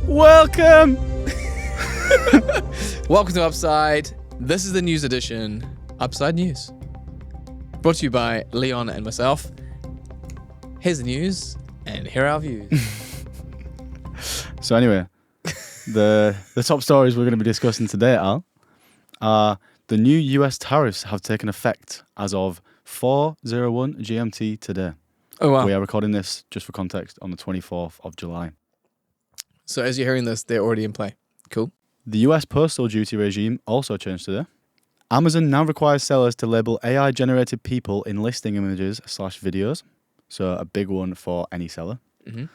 Welcome! Welcome to Upside. This is the news edition, Upside News. Brought to you by Leon and myself. Here's the news, and here are our views. So anyway, the top stories we're going to be discussing today are the new US tariffs have taken effect as of 4:01 GMT today. Oh, wow. We are recording this, just for context, on the 24th of July. So as you're hearing this, they're already in play. Cool. The US postal duty regime also changed today. Amazon now requires sellers to label AI-generated people in listing images/videos. So a big one for any seller. Mm-hmm.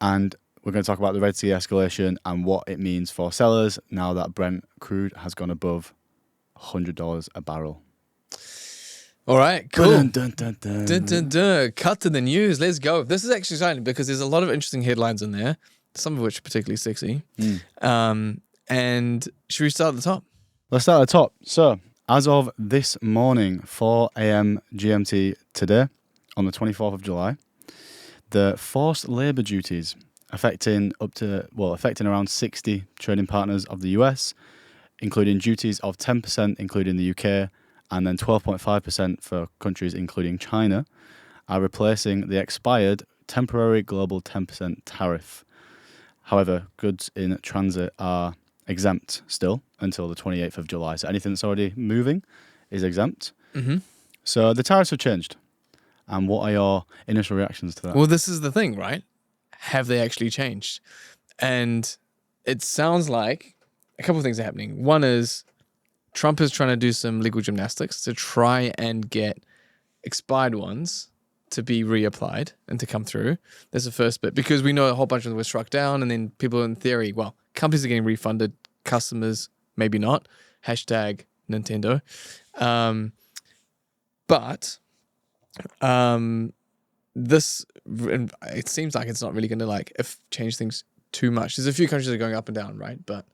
And we're going to talk about the Red Sea escalation and what it means for sellers now that Brent crude has gone above $100 a barrel. All right, cool. Dun, dun, dun, dun. Dun, dun, dun. Cut to the news. Let's go. This is actually exciting because there's a lot of interesting headlines in there, some of which are particularly sexy. And should we start at the top? Let's start at the top. So, as of this morning, 4 a.m. GMT today, on the 24th of July, the forced labour duties affecting around 60 trading partners of the US, including duties of 10%, including the UK, and then 12.5% for countries including China, are replacing the expired temporary global 10% tariff. However, goods in transit are exempt still until the 28th of July. So anything that's already moving is exempt. Mm-hmm. So the tariffs have changed. And what are your initial reactions to that? Well, this is the thing, right? Have they actually changed? And it sounds like a couple of things are happening. One is Trump is trying to do some legal gymnastics to try and get expired ones to be reapplied and to come through. That's the first bit, because we know a whole bunch of them were struck down, and then people in theory, well, companies are getting refunded, customers maybe not. Hashtag Nintendo. But this, it seems like it's not really going to change things too much. There's a few countries that are going up and down, right? But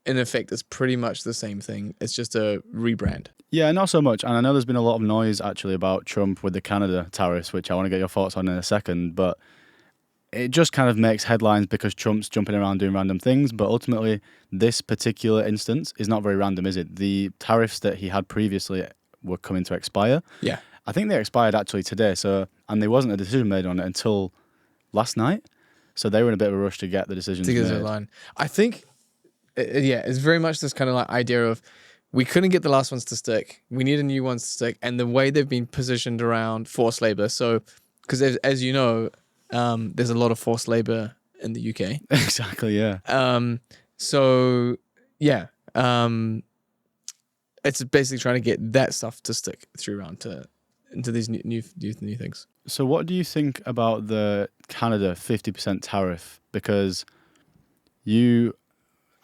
in effect, it's pretty much the same thing. It's just a rebrand. Yeah, not so much. And I know there's been a lot of noise actually about Trump with the Canada tariffs, which I want to get your thoughts on in a second. But it just kind of makes headlines because Trump's jumping around doing random things. But ultimately, this particular instance is not very random, is it? The tariffs that he had previously were coming to expire. Yeah. I think they expired actually today. And there wasn't a decision made on it until last night. So they were in a bit of a rush to get the decisions made. Line. I think, it's very much this kind of idea of we couldn't get the last ones to stick. We need a new ones to stick. And the way they've been positioned around forced labor. So, because as you know, there's a lot of forced labor in the UK. Exactly, yeah. It's basically trying to get that stuff to stick through around into these new things. So what do you think about the Canada 50% tariff? Because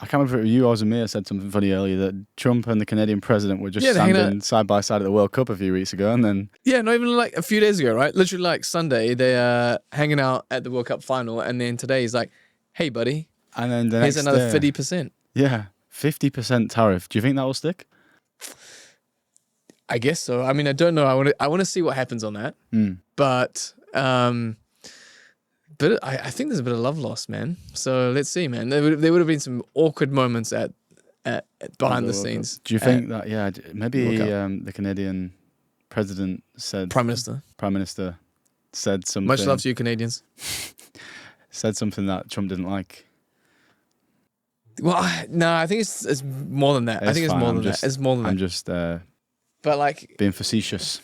I can't remember if you or Zamir said something funny earlier that Trump and the Canadian president were just standing side by side at the World Cup a few weeks ago, and then... Yeah, not even a few days ago, right? Literally Sunday, they are hanging out at the World Cup final, and then today he's like, hey, buddy, and then here's another 50%. Yeah, 50% tariff. Do you think that will stick? I guess so. I mean, I don't know. I want to see what happens on that. But I think there's a bit of love lost, man. So let's see, man. There would have been some awkward moments at behind the scenes. Do you think that? Yeah, maybe the Canadian president said. Prime Minister said something. Much love to you, Canadians. Said something that Trump didn't like. Well, no, I think it's more than that. I think it's more than that. It's more than that. I'm just but being facetious.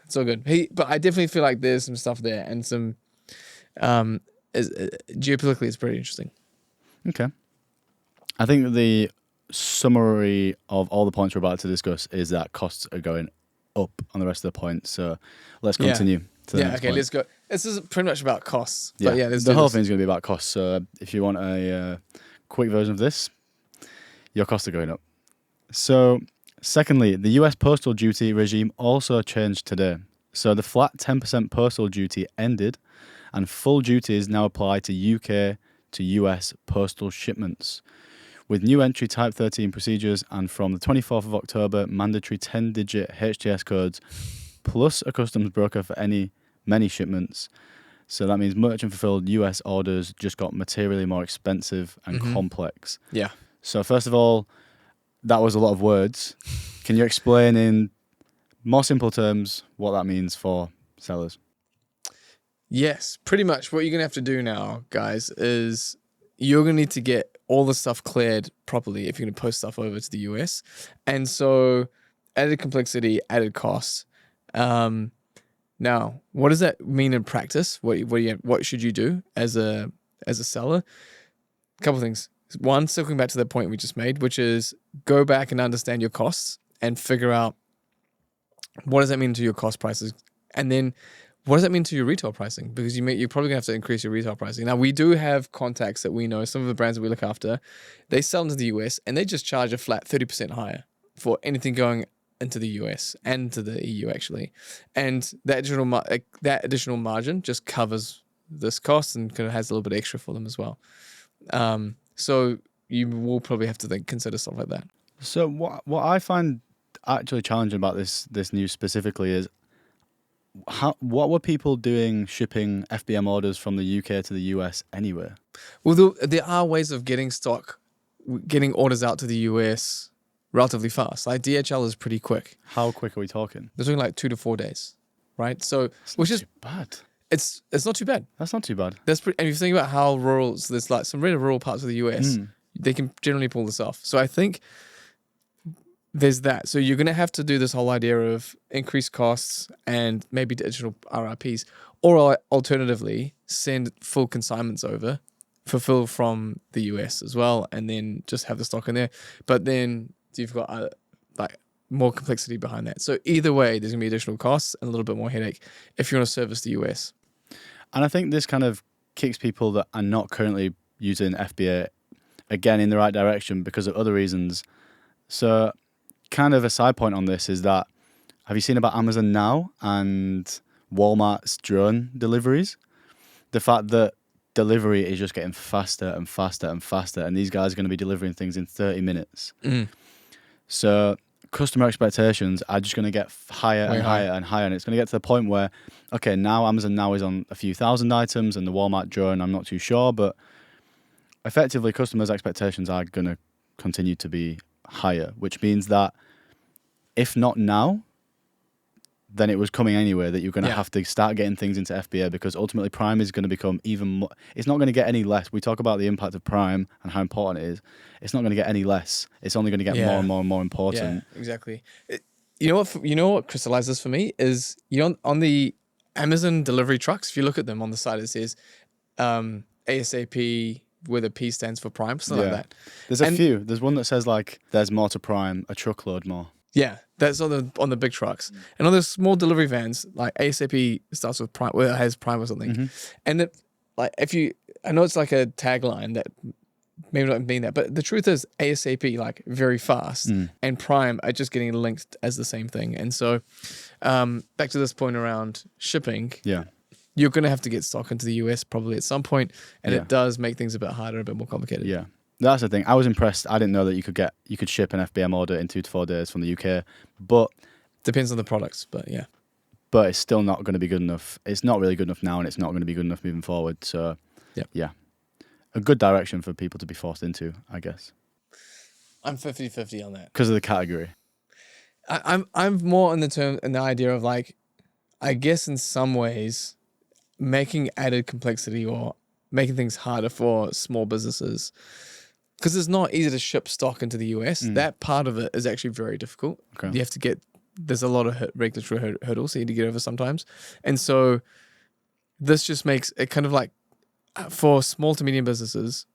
It's all good. But I definitely feel like there's some stuff there, and some geopolitically it's pretty interesting. Okay. I think the summary of all the points we're about to discuss is that costs are going up on the rest of the points. So let's continue to the next point. Let's go. This is pretty much about costs. Yeah, but the whole thing is going to be about costs. So if you want a quick version of this, your costs are going up. So secondly, the US postal duty regime also changed today. So the flat 10% postal duty ended, and full duties now apply to UK to US postal shipments. With new entry Type 13 procedures, and from the 24th of October, mandatory 10-digit HTS codes, plus a customs broker for many shipments. So that means merchant fulfilled US orders just got materially more expensive and complex. Yeah. So first of all, that was a lot of words. Can you explain in more simple terms what that means for sellers? Yes, pretty much what you're going to have to do now, guys, is you're going to need to get all the stuff cleared properly if you're going to post stuff over to the US. And so added complexity, added cost. Now, what does that mean in practice? What should you do as a seller? A couple of things. One, circling back to the point we just made, which is go back and understand your costs and figure out what does that mean to your cost prices, and then what does that mean to your retail pricing? Because you're probably gonna have to increase your retail pricing. Now, we do have contacts that we know, some of the brands that we look after, they sell into the US and they just charge a flat 30% higher for anything going into the US and to the EU actually, and that additional margin just covers this cost and kind of has a little bit extra for them as well. So you will probably have to consider stuff like that. So what I find actually challenging about this news specifically is what were people doing shipping FBM orders from the UK to the US anyway? Well, there are ways of getting orders out to the US relatively fast. Like DHL is pretty quick. How quick are we talking? They're talking like 2 to 4 days, right? So It's which not is too bad. it's not too bad. That's not too bad. That's pretty. And if you think about how rural, so there's like some really rural parts of the US, they can generally pull this off. So I think there's that. So you're going to have to do this whole idea of increased costs and maybe additional RRPs, or alternatively send full consignments over, fulfill from the US as well, and then just have the stock in there. But then you've got like more complexity behind that. So either way, there's going to be additional costs and a little bit more headache if you want to service the US. And I think this kind of kicks people that are not currently using FBA again in the right direction because of other reasons. So kind of a side point on this is that, have you seen about Amazon Now and Walmart's drone deliveries? The fact that delivery is just getting faster and faster and faster, and these guys are going to be delivering things in 30 minutes. So customer expectations are just going to get higher and higher and higher, and it's going to get to the point where, okay, now Amazon Now is on a few thousand items, and the Walmart drone, I'm not too sure, but effectively customers' expectations are going to continue to be higher, which means that if not now, then it was coming anyway, that you're going to have to start getting things into FBA, because ultimately Prime is going to become even more, it's not going to get any less. We talk about the impact of Prime and how important it is. It's not going to get any less. It's only going to get more and more and more important. Yeah, exactly. You know what crystallizes for me is, on the Amazon delivery trucks, if you look at them on the side, it says ASAP, where the P stands for Prime, something like that. There's a few. There's one that says like, there's more to Prime, a truckload more. Yeah, that's on the big trucks. And on the small delivery vans, like ASAP starts with Prime, well, it has Prime or something. And it, like, I know it's like a tagline that maybe not mean that, but the truth is ASAP, like very fast, and Prime are just getting linked as the same thing. And so back to this point around shipping, you're going to have to get stock into the US probably at some point, and it does make things a bit harder, a bit more complicated. Yeah. That's the thing. I was impressed. I didn't know that you could ship an FBM order in 2 to 4 days from the UK, but depends on the products, but yeah. But it's still not going to be good enough. It's not really good enough now, and it's not going to be good enough moving forward. So, yeah. A good direction for people to be forced into, I guess. I'm 50-50 on that. Because of the category. I'm more in the idea of, like, I guess in some ways making added complexity or making things harder for small businesses, because it's not easy to ship stock into the US. That part of it is actually very difficult. You have to there's a lot of regulatory hurdles that you need to get over sometimes. And so this just makes it kind of like, for small to medium businesses,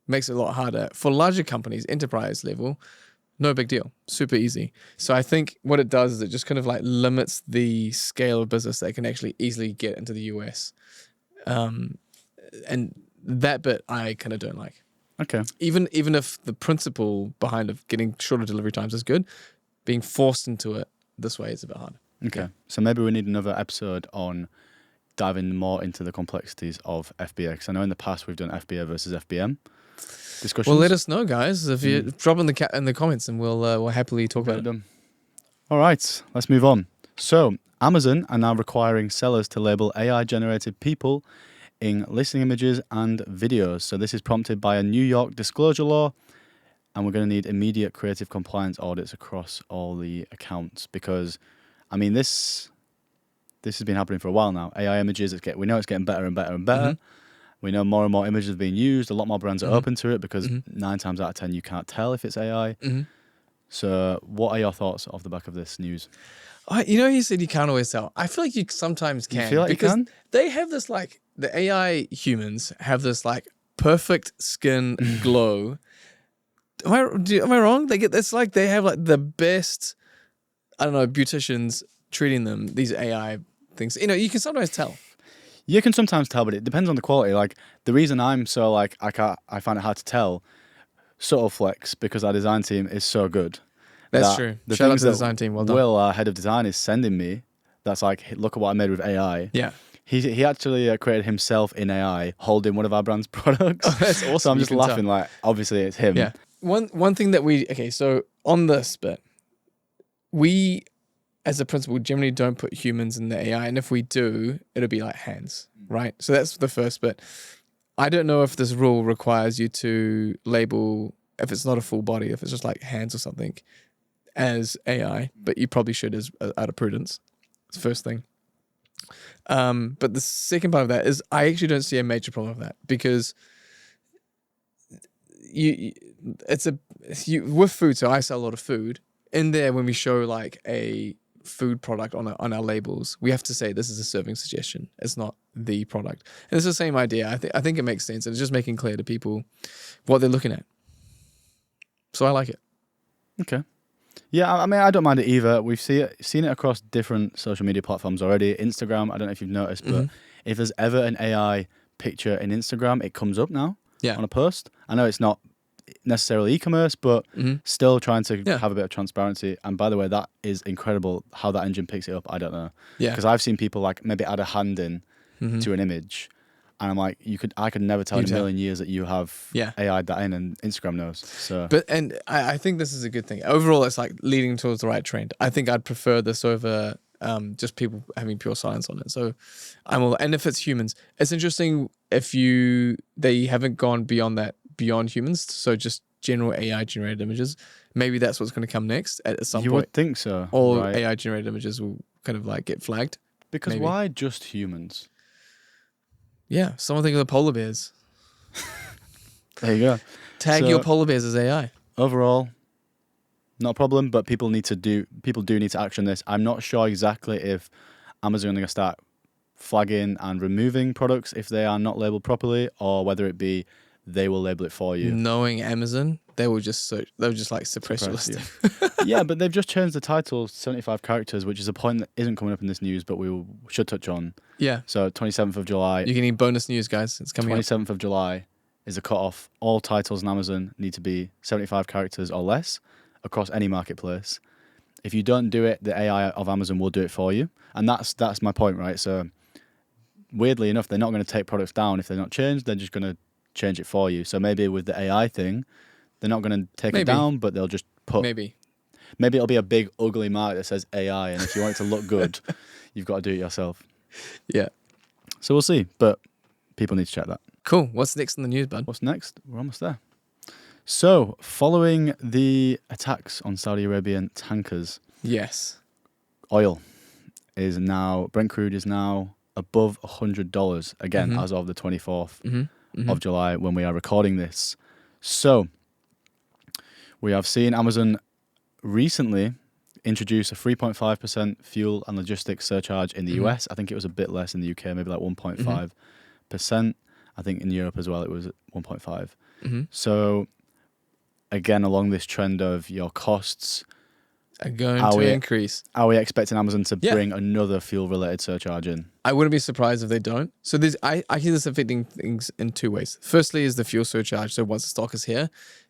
makes it a lot harder. For larger companies, enterprise level, no big deal, super easy. So I think what it does is it just kind of like limits the scale of business that can actually easily get into the US. And that bit I kind of don't like. Okay. Even if the principle behind of getting shorter delivery times is good, being forced into it this way is a bit hard. Okay. So maybe we need another episode on diving more into the complexities of FBA, because I know in the past we've done FBA versus FBM discussions. Well, let us know, guys, if you drop in the comments, and we'll happily talk about it. All right, let's move on. So Amazon are now requiring sellers to label AI-generated people in listing images and videos. So this is prompted by a New York disclosure law, and we're going to need immediate creative compliance audits across all the accounts because, I mean, this has been happening for a while now. AI images, we know it's getting better and better and better. Mhm. We know more and more images are being used. A lot more brands are Mhm. open to it because Mhm. 9 times out of 10 you can't tell if it's AI. Mhm. So what are your thoughts off the back of this news? You said you can't always tell. I feel like you sometimes can. You feel like you because can? they have this like the AI humans have this like perfect skin glow. Am I wrong? It's like they have like the best, I don't know, beauticians treating them, these AI things. You can sometimes tell. You can sometimes tell, but it depends on the quality. Like the reason I'm so like I find it hard to tell, subtle flex, because our design team is so good. That's that true. The Shout out things to the that design team. Well done. Will, our head of design, is sending me, that's like, "Hey, look at what I made with AI." Yeah. He actually created himself in AI holding one of our brand's products. Oh, that's awesome. So I'm You just can laughing, tell. like, obviously it's him. Yeah. One thing that so on this bit, we as a principle generally don't put humans in the AI, and if we do, it'll be like hands, right? So that's the first bit. I don't know if this rule requires you to label if it's not a full body, if it's just like hands or something, as AI, but you probably should as out of prudence. It's the first thing. But the second part of that is I actually don't see a major problem with that because with food. So I sell a lot of food in there. When we show like a food product on our labels, we have to say this is a serving suggestion. It's not the product, and it's the same idea. I think it makes sense, and it's just making clear to people what they're looking at. So I like it. Okay. Yeah, I mean, I don't mind it either. We've seen it across different social media platforms already. Instagram, I don't know if you've noticed, but if there's ever an AI picture in Instagram, it comes up now on a post. I know it's not necessarily e-commerce, but still trying to have a bit of transparency. And by the way, that is incredible how that engine picks it up. I don't know. Yeah. Because I've seen people like maybe add a hand in to an image, and I'm like, I could never tell in a million years that you have AI'd that in, and Instagram knows. So, and I think this is a good thing. Overall, it's like leading towards the right trend. I think I'd prefer this over just people having pure science on it. So and if it's humans, it's interesting if they haven't gone beyond humans. So just general AI generated images. Maybe that's what's going to come next at some point. You would think so. All right? AI generated images will kind of like get flagged. Because maybe. Why just humans? Yeah, someone think of the polar bears. There you go. Tag your polar bears as AI. Overall, not a problem, but people do need to action this. I'm not sure exactly if Amazon are going to start flagging and removing products if they are not labeled properly, or whether it be they will label it for you. Knowing Amazon, they will just like suppress your listing. Yeah, but they've just changed the title to 75 characters, which is a point that isn't coming up in this news, but we should touch on. Yeah. So 27th of July. You're getting bonus news, guys. It's coming 27th of July is the cutoff. All titles on Amazon need to be 75 characters or less across any marketplace. If you don't do it, the AI of Amazon will do it for you. And that's my point, right? So weirdly enough, they're not going to take products down if they're not changed. They're just going to change it for you. So maybe with the AI thing, they're not going to take it down, but they'll just put... Maybe it'll be a big, ugly mark that says AI, and if you want it to look good, you've got to do it yourself. Yeah. So we'll see, but people need to check that. Cool. What's next in the news, bud? What's next? We're almost there. So, following the attacks on Saudi Arabian tankers... Yes. Oil is now... Brent crude is now above $100, again, as of the 24th of July, when we are recording this. So, we have seen Amazon recently introduce a 3.5% fuel and logistics surcharge in the US. I think it was a bit less in the UK, maybe like 1.5%. I think in Europe as well it was 1.5%. So again, along this trend of your costs are going to increase. Are we expecting Amazon to bring another fuel-related surcharge in? I wouldn't be surprised if they don't. So I hear this affecting things in two ways. Firstly is the fuel surcharge. So once the stock is here,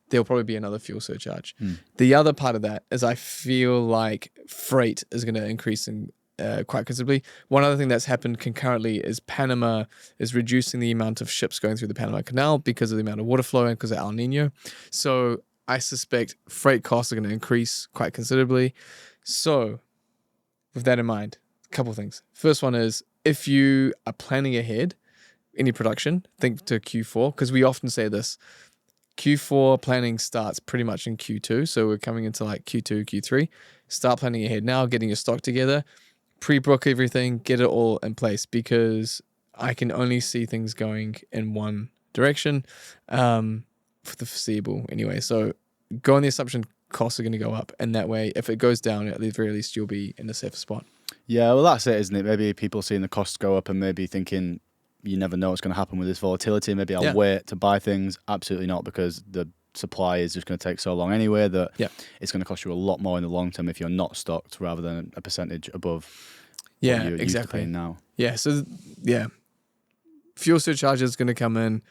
there'll probably be another fuel surcharge. The other part of that is I feel like freight is going to increase in quite considerably. One other thing that's happened concurrently is Panama is reducing the amount of ships going through the Panama Canal because of the amount of water flow and because of El Nino. So I suspect freight costs are going to increase quite considerably. So with that in mind, couple things. First one is if you are planning ahead any production, think to Q4, because we often say this. Q4 planning starts pretty much in Q2, so we're coming into like Q2, Q3. Start planning ahead now, getting your stock together, pre-book everything, get it all in place, because I can only see things going in one direction for the foreseeable anyway. So go on the assumption costs are going to go up, and that way, if it goes down, at the very least, you'll be in a safer spot. Yeah, well, that's it, isn't it? Maybe people seeing the costs go up and maybe thinking, you never know what's going to happen with this volatility. Maybe I'll wait to buy things. Absolutely not, because the supply is just going to take so long anyway that it's going to cost you a lot more in the long term if you're not stocked rather than a percentage above what you're used to paying now. Yeah, so fuel surcharge is going to come in,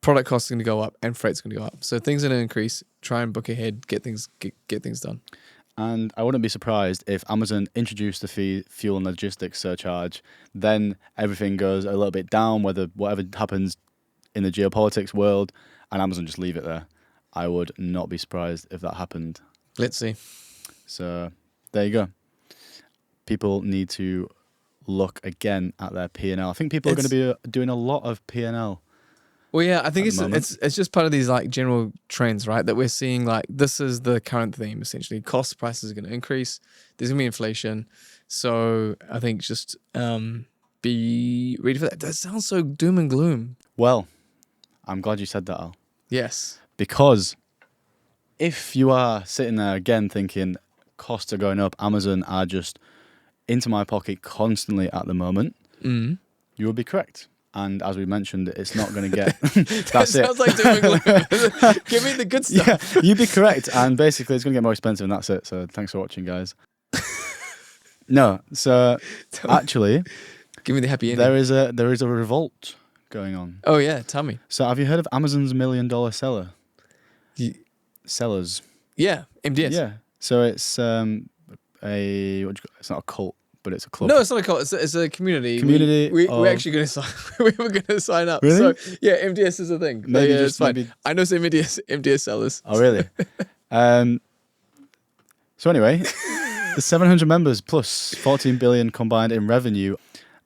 product costs are going to go up, and freight's going to go up. So things are going to increase. Try and book ahead, get things done. And I wouldn't be surprised if Amazon introduced the fuel and logistics surcharge, then everything goes a little bit down, whatever happens in the geopolitics world, and Amazon just leave it there. I would not be surprised if that happened. Let's see. So there you go. People need to look again at their P&L. I think people are going to be doing a lot of P&L. Well, yeah, I think it's just part of these like general trends, right? That we're seeing, like, this is the current theme essentially. Cost prices are going to increase. There's going to be inflation. So I think just be ready for that. That sounds so doom and gloom. Well, I'm glad you said that, Al. Yes. Because if you are sitting there again thinking costs are going up, Amazon are just into my pocket constantly at the moment, you will be correct. And as we mentioned, it's not going to get... That's it. Sounds like doom and gloom. Give me the good stuff. Yeah, you'd be correct. And basically, it's going to get more expensive, and that's it. So thanks for watching, guys. No, so actually... Give me the happy ending. There is a revolt going on. Oh, yeah. Tell me. So have you heard of Amazon's $1 million seller? Sellers. Yeah, MDS. Yeah. So it's it's not a cult, but it's a club. No, it's not a cult. It's a community. We're actually going to sign. We were going to sign up. Really? So yeah, MDS is a thing. Maybe it's fine. I know some MDS sellers. Oh really? So anyway, the 700 members plus 14 billion combined in revenue.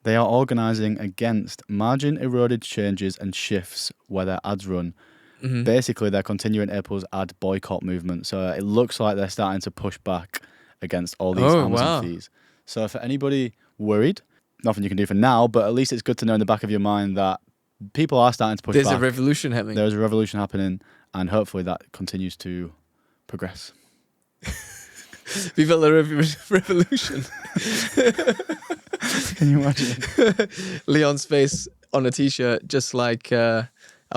They are organising against margin eroded changes and shifts where their ads run. Mm-hmm. Basically, they're continuing Apple's ad boycott movement. So it looks like they're starting to push back against all these Amazon fees. So for anybody worried, nothing you can do for now, but at least it's good to know in the back of your mind that people are starting to push back. There's a revolution happening. There's a revolution happening, and hopefully that continues to progress. Viva la revolution. Can you imagine? Leon's face on a t-shirt, just like our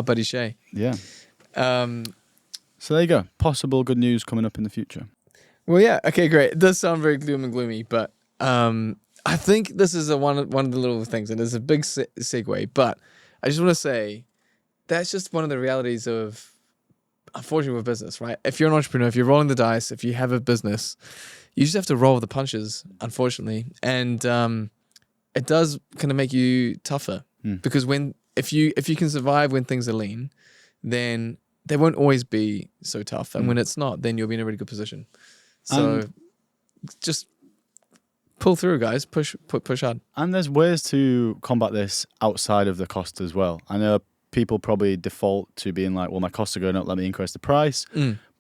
buddy Shay. Yeah. So there you go. Possible good news coming up in the future. Well, yeah. Okay, great. It does sound very gloom and gloomy, but I think this is one of the little things, and it's a big segue, but I just want to say that's just one of the realities of, unfortunately, with business, right? If you're an entrepreneur, if you're rolling the dice, if you have a business, you just have to roll the punches, unfortunately. And it does kind of make you tougher because if you can survive when things are lean, then they won't always be so tough. And when it's not, then you'll be in a really good position. So just pull through, guys. Push hard. And there's ways to combat this outside of the cost as well. I know people probably default to being like, well, my costs are going up, let me increase the price.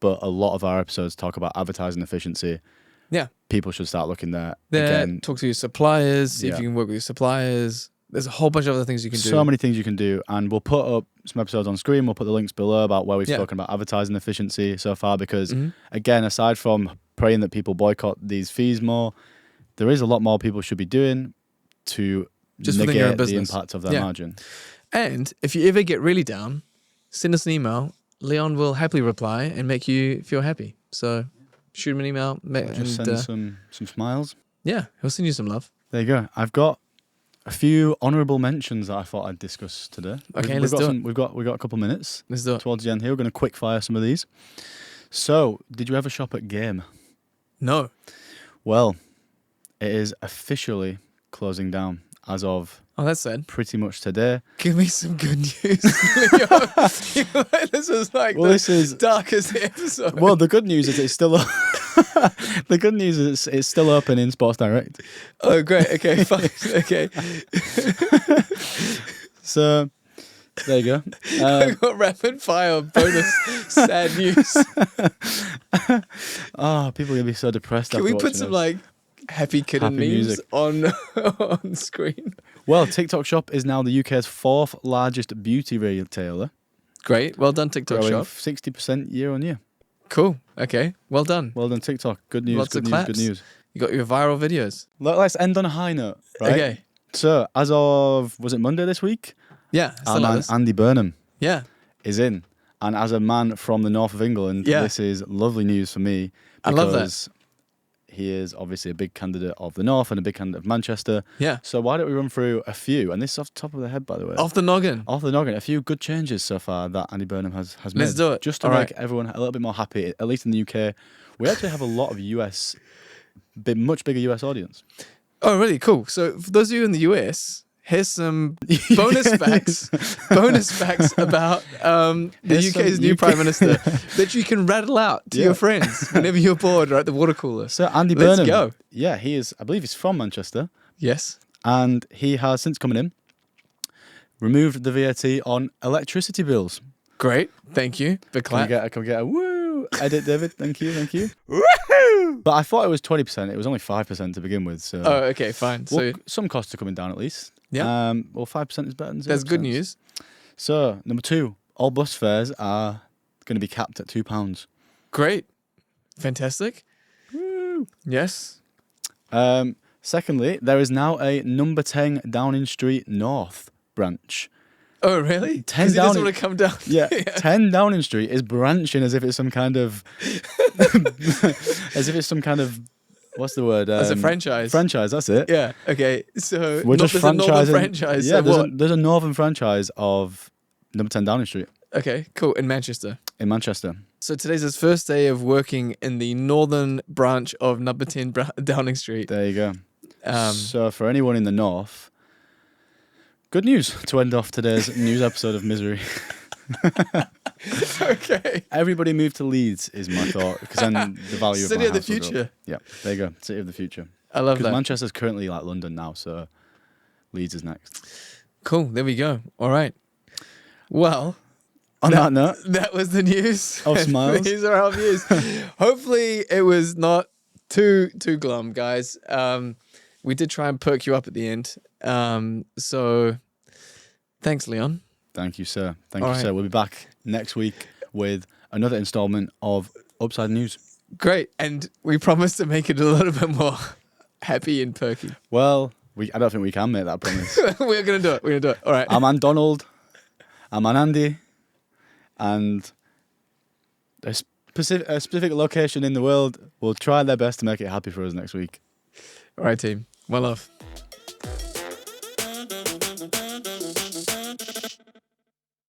But a lot of our episodes talk about advertising efficiency. Yeah. People should start looking there. Again, talk to your suppliers, see if you can work with your suppliers. There's a whole bunch of other things you can do. So many things you can do. And we'll put up some episodes on screen. We'll put the links below about where we've spoken about advertising efficiency so far. Because, again, aside from praying that people boycott these fees more, there is a lot more people should be doing to just negate the impact of their margin. And if you ever get really down, send us an email. Leon will happily reply and make you feel happy. So shoot him an email. Just send some smiles. Yeah, he'll send you some love. There you go. I've got a few honourable mentions that I thought I'd discuss today. Okay, let's do it. We've got a couple minutes. Let's do it. Towards the end here, we're going to quick fire some of these. So, did you ever shop at Game? No. Well, it is officially closing down as of that's sad. Pretty much today. Give me some good news. This is like this is darkest episode. Well, the good news is it's still The good news is it's still open in Sports Direct. Oh, great. Okay, fine. Okay. So there you go. I got rapid fire bonus sad news. Oh, people are gonna be so depressed. Can after we put watching some this. like happy kitten Happy memes music. on screen? Well, TikTok Shop is now the UK's 4th largest beauty retailer, Great. Well done, TikTok growing Shop. 60% year on year. Cool. Okay. Well done. Well done, TikTok. Good news. Lots good of news. Good claps. news. You got your viral videos. Let's end on a high note, right? Okay. So, as of was it Monday this week? Yeah. Our Still man others. Andy Burnham Yeah. is in, and as a man from the north of England, Yeah. this is lovely news for me. I love that. Because he is obviously a big candidate of the north and a big candidate of Manchester. Yeah. So why don't we run through a few? And this is off the top of the head, by the way. Off the noggin. Off the noggin, a few good changes so far that Andy Burnham has made. Let's do it. Just to All make right. everyone a little bit more happy, at least in the UK. We actually have a lot of US, much bigger US audience. Oh, really? Cool. So for those of you in the US, here's some bonus facts. Bonus facts about the Here's UK's some new UK Prime Minister that you can rattle out to Yeah. your friends whenever you're bored or at the water cooler. So Andy Let's Burnham, go. yeah, he is. I believe he's from Manchester, Yes. and he has since coming in removed the VAT on electricity bills. Great. Thank you. Big Can we clap. get a woo? Edit, David. Thank you. Woohoo! But I thought it was 20%. It was only 5% to begin with. So Oh, okay, fine. So well, some costs are coming down at least. Yeah. Well, 5% is better than 0%. that's good news. So number 2, all bus fares are going to be capped at £2. Great. Fantastic. Woo! Yes. Secondly, there is now a number 10 Downing Street North branch. Oh, really? 10 Because he doesn't Downing- want to come down. Yeah, 10 Downing Street is branching as if it's some kind of, what's the word? As a franchise. Franchise, that's it. Yeah. Okay. So We're just there's a northern franchising. franchise. Yeah, so what? there's a northern franchise of number 10 Downing Street Okay. Cool. In Manchester. in Manchester. So today's his first day of working in the northern branch of number 10 Downing Street. There you go. Um, So for anyone in the north, good news to end off today's news episode of Misery. okay. Everybody move to Leeds is my thought, because then the value City of my of the house will go up. future. Yeah, there you go. City of the future. I love Because that. Manchester's currently like London now, so Leeds is next. Cool. There we go. All right. Well, On that note, that was the news. Of smiles. These are our views. Hopefully, it was not too glum, guys. We did try and perk you up at the end. So, thanks, Leon. thank you, sir. Thank All you, right. sir. We'll be back next week with another installment of Upside News. Great, and we promise to make it a little bit more happy and perky. Well, I don't think we can make that promise. We're gonna do it. We're gonna do it. All right. I'm Ann Donald. I'm Ann Andy. And a specific location in the world will try their best to make it happy for us next week. All right, team. One love.